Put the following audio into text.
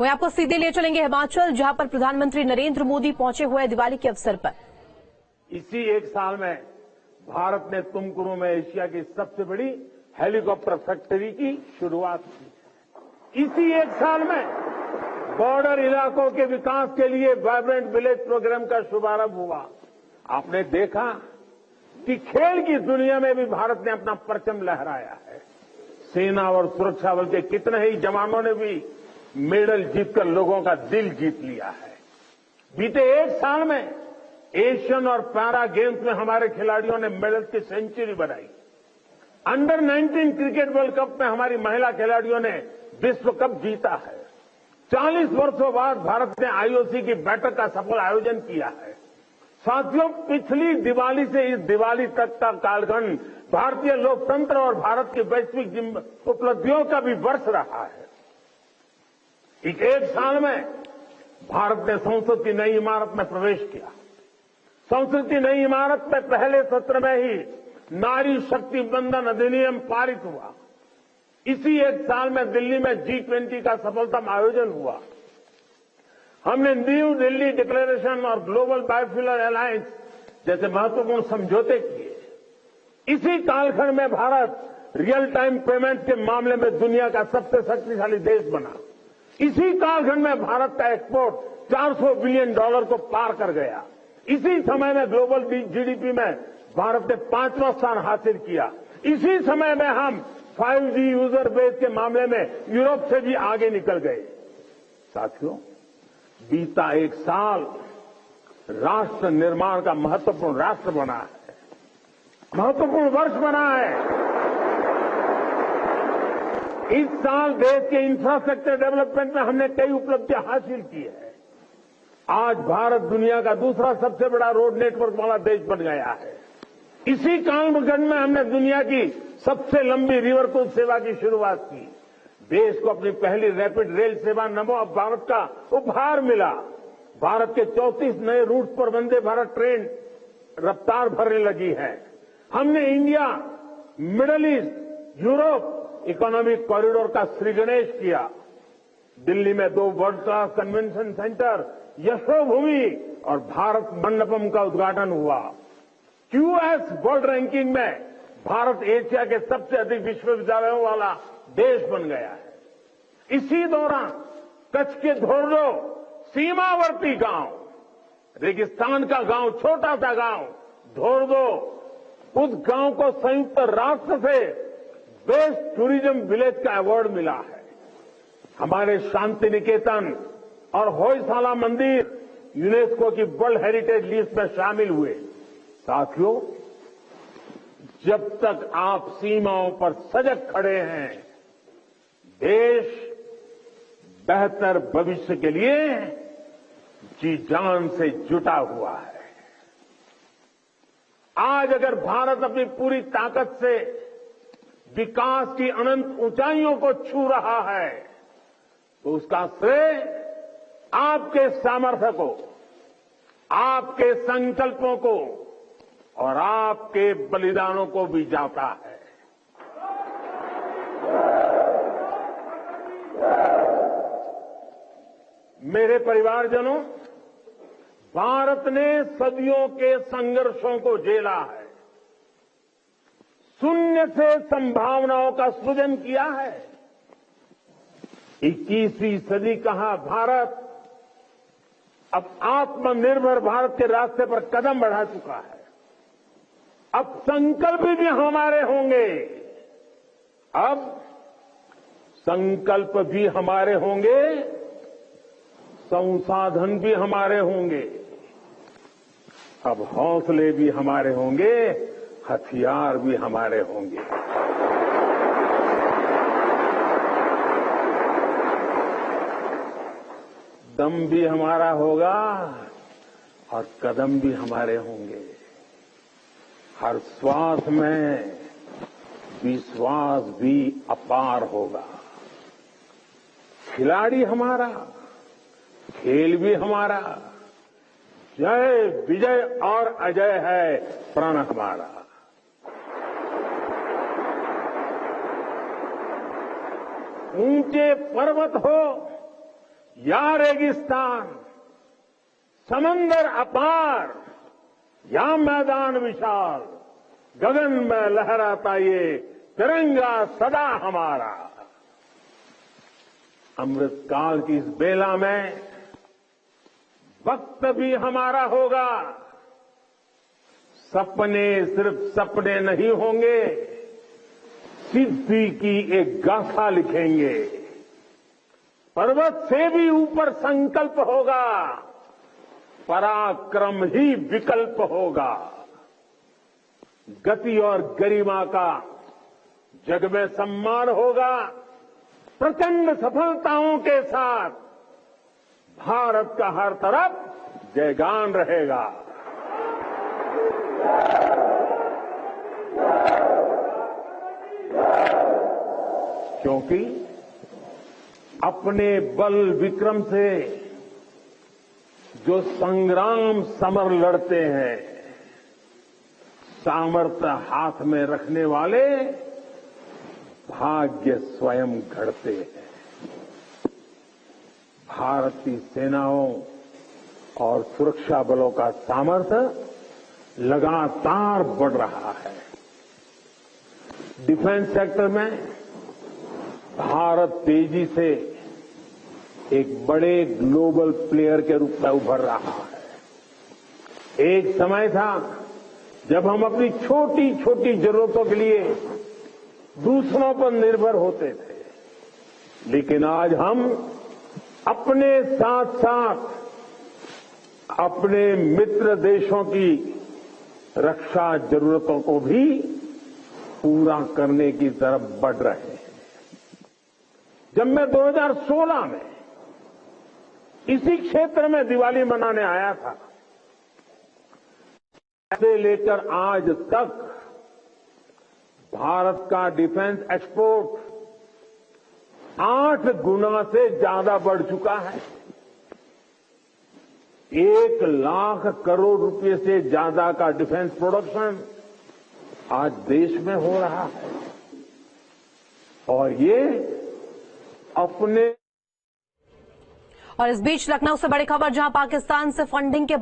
वहीं आपको सीधे ले चलेंगे हिमाचल, जहां पर प्रधानमंत्री नरेंद्र मोदी पहुंचे हुए दिवाली के अवसर पर। इसी एक साल में भारत ने तुमकुरू में एशिया की सबसे बड़ी हेलीकॉप्टर फैक्ट्री की शुरुआत की। इसी एक साल में बॉर्डर इलाकों के विकास के लिए वाइब्रेंट विलेज प्रोग्राम का शुभारंभ हुआ। आपने देखा कि खेल की दुनिया में भी भारत ने अपना परचम लहराया है। सेना और सुरक्षा बल के कितने ही जवानों ने भी मेडल जीतकर लोगों का दिल जीत लिया है। बीते एक साल में एशियन और पैरा गेम्स में हमारे खिलाड़ियों ने मेडल की सेंचुरी बनाई। अंडर 19 क्रिकेट वर्ल्ड कप में हमारी महिला खिलाड़ियों ने विश्व कप जीता है। 40 वर्षों बाद भारत ने आईओसी की बैठक का सफल आयोजन किया है। साथियों, पिछली दिवाली से इस दिवाली तक का कालखंड भारतीय लोकतंत्र और भारत की वैश्विक उपलब्धियों का भी वर्ष रहा है। एक साल में भारत ने संसद की नई इमारत में प्रवेश किया। संसद की नई इमारत में पहले सत्र में ही नारी शक्ति वंदन अधिनियम पारित हुआ। इसी एक साल में दिल्ली में G20 का सफलतम आयोजन हुआ। हमने न्यू दिल्ली डिक्लेरेशन और ग्लोबल बायोफ्यूल अलायंस जैसे महत्वपूर्ण समझौते किए। इसी कालखंड में भारत रियल टाइम पेमेंट के मामले में दुनिया का सबसे शक्तिशाली देश बना। इसी कालखंड में भारत का एक्सपोर्ट $400 बिलियन को पार कर गया। इसी समय में ग्लोबल जीडीपी में भारत ने 5वां स्थान हासिल किया। इसी समय में हम 5G यूजर बेस के मामले में यूरोप से भी आगे निकल गए। साथियों, बीता एक साल राष्ट्र निर्माण का महत्वपूर्ण राष्ट्र बना है, महत्वपूर्ण वर्ष बना है। इस साल देश के इंफ्रास्ट्रक्चर डेवलपमेंट में हमने कई उपलब्धियां हासिल की है। आज भारत दुनिया का दूसरा सबसे बड़ा रोड नेटवर्क वाला देश बन गया है। इसी कालखंड में हमने दुनिया की सबसे लंबी रिवर क्रूज सेवा की शुरुआत की। देश को अपनी पहली रैपिड रेल सेवा नमो भारत का उपहार मिला। भारत के 34 नए रूट पर वंदे भारत ट्रेन रफ्तार भरने लगी है। हमने India, middle east, Europe economic corridor का श्रीगणेश किया। दिल्ली में 2 world class convention centre, Yashobhoomi और भारत मंडपम का उद्घाटन हुआ। QS वर्ल्ड रैंकिंग में भारत एशिया के सबसे अधिक विश्वविद्यालयों वाला देश बन गया है। इसी दौरान कच्छ के धोर्डो सीमावर्ती गांव, रेगिस्तान का गांव, छोटा सा गांव धोर्डो, उस गांव को संयुक्त राष्ट्र से बेस्ट टूरिज्म विलेज का अवार्ड मिला है। हमारे शांति निकेतन और होयसाला मंदिर यूनेस्को की वर्ल्ड हेरिटेज लिस्ट में शामिल हुए। साथियों, जब तक आप सीमाओं पर सजग खड़े हैं, देश बेहतर भविष्य के लिए जी जान से जुटा हुआ है। आज अगर भारत अपनी पूरी ताकत से विकास की अनंत ऊंचाइयों को छू रहा है, तो उसका श्रेय आपके सामर्थ्य को, आपके संकल्पों को और आपके बलिदानों को भी जाता है। मेरे परिवारजनों, भारत ने सदियों के संघर्षों को झेला है, शून्य से संभावनाओं का सृजन किया है। 21वीं सदी कहा भारत अब आत्मनिर्भर भारत के रास्ते पर कदम बढ़ा चुका है। अब संकल्प भी हमारे होंगे, अब संकल्प भी हमारे होंगे, संसाधन भी हमारे होंगे, अब हौसले भी हमारे होंगे, हथियार भी हमारे होंगे। दम भी हमारा होगा और कदम भी हमारे होंगे। हर श्वास में विश्वास भी अपार होगा। खिलाड़ी हमारा, खेल भी हमारा, जय विजय और अजय है प्रण हमारा। ऊंचे पर्वत हो या रेगिस्तान, समंदर अपार या मैदान विशाल, गगन में लहराता ये तिरंगा सदा हमारा। अमृतकाल की इस बेला में वक्त भी हमारा होगा। सपने सिर्फ सपने नहीं होंगे, सिद्धि की एक गाथा लिखेंगे। पर्वत से भी ऊपर संकल्प होगा, पराक्रम ही विकल्प होगा। गति और गरिमा का जग में सम्मान होगा। प्रचंड सफलताओं के साथ भारत का हर तरफ जयगान रहेगा। क्योंकि अपने बल विक्रम से जो संग्राम समर लड़ते हैं, सामर्थ्य हाथ में रखने वाले भाग्य स्वयं घड़ते हैं। भारत की सेनाओं और सुरक्षा बलों का सामर्थ्य लगातार बढ़ रहा है। डिफेंस सेक्टर में भारत तेजी से एक बड़े ग्लोबल प्लेयर के रूप में उभर रहा है। एक समय था जब हम अपनी छोटी छोटी जरूरतों के लिए दूसरों पर निर्भर होते थे, लेकिन आज हम अपने साथ साथ अपने मित्र देशों की रक्षा जरूरतों को भी पूरा करने की तरफ बढ़ रहे हैं। जब मैं 2016 में इसी क्षेत्र में दिवाली मनाने आया था, से लेकर आज तक भारत का डिफेंस एक्सपोर्ट 8 गुना से ज्यादा बढ़ चुका है। 1 लाख करोड़ रुपए से ज्यादा का डिफेंस प्रोडक्शन आज देश में हो रहा है। और ये अपने और इस बीच लखनऊ से बड़ी खबर, जहां पाकिस्तान से फंडिंग के